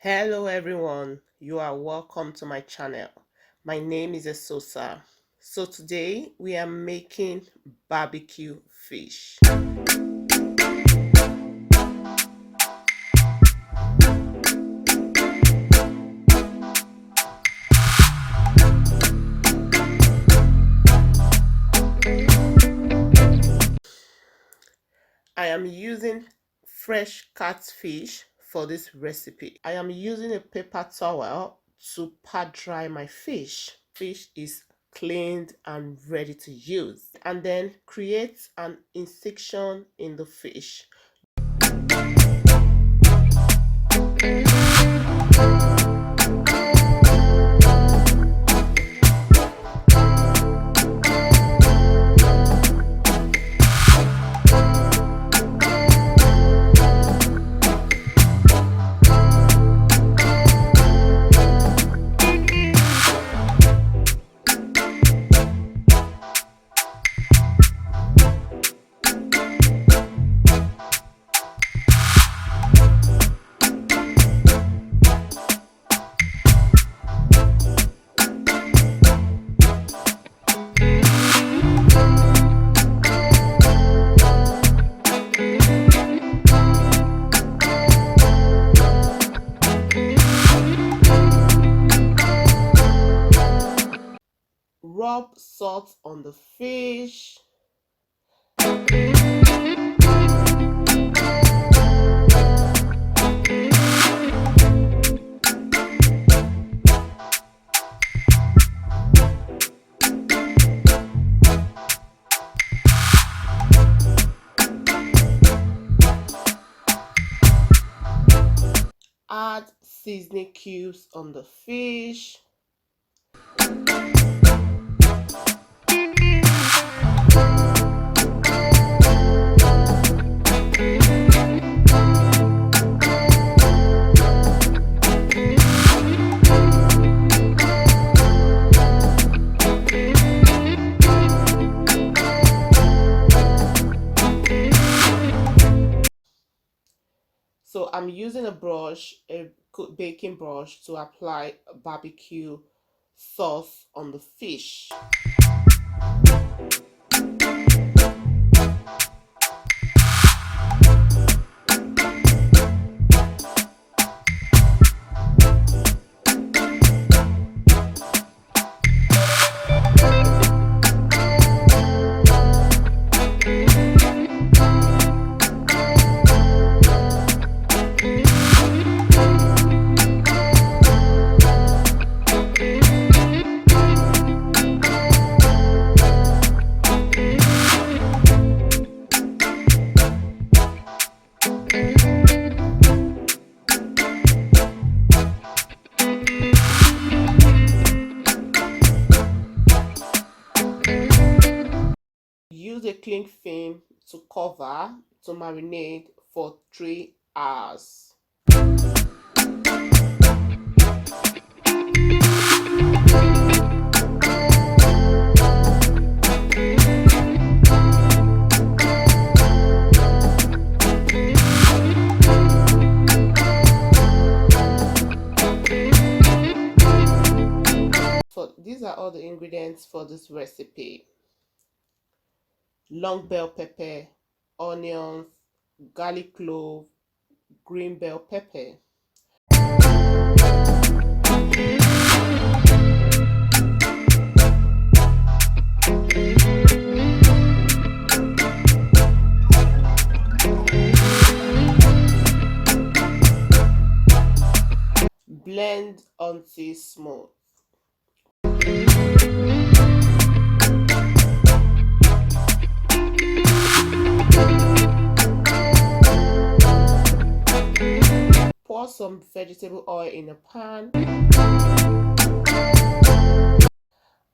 Hello everyone, you are welcome to my channel. My name is Esosa. So today we are making barbecue fish. I am using fresh catfish for this recipe. I am using a paper towel to pat dry my fish. Fish is cleaned and ready to use. And then create an incision in the fish. Rub salt on the fish. Add seasoning cubes on the fish. So I'm using a baking brush to apply barbecue sauce on the fish. Use a cling film to cover to marinate for 3 hours. So these are all the ingredients for this recipe: long bell pepper, onions, garlic clove, green bell pepper. Blend until smooth. Pour some vegetable oil in a pan.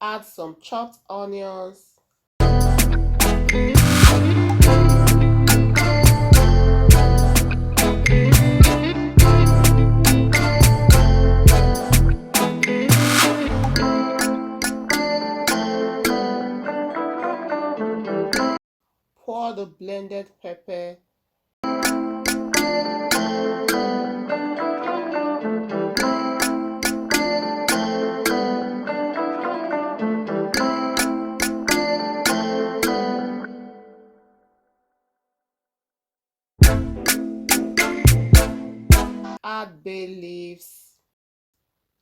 Add some chopped onions. Pour the blended pepper. Add bay leaves,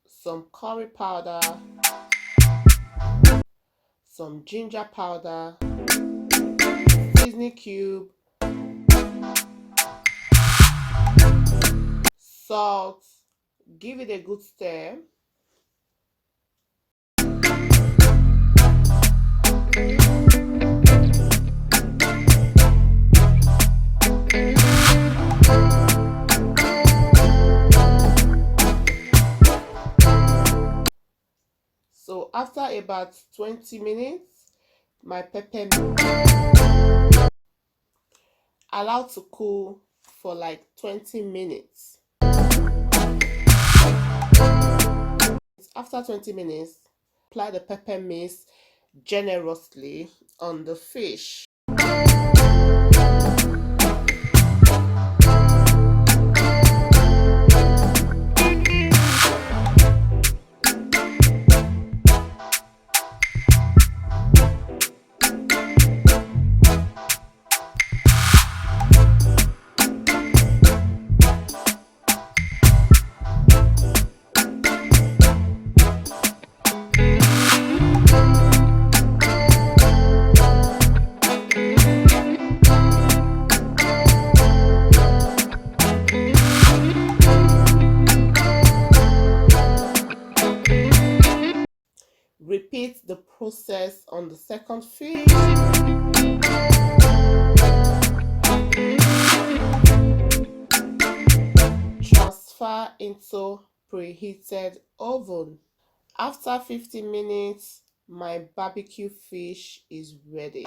some curry powder, some ginger powder, seasoning cube, salt. Give it a good stir. So after about 20 minutes, my pepper allowed to cool for like 20 minutes. After 20 minutes, apply the pepper mix generously on the fish. Repeat the process on the second fish. Transfer into preheated oven. After 15 minutes, my barbecue fish is ready.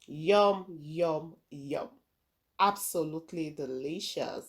Yum, yum, yum. Absolutely delicious.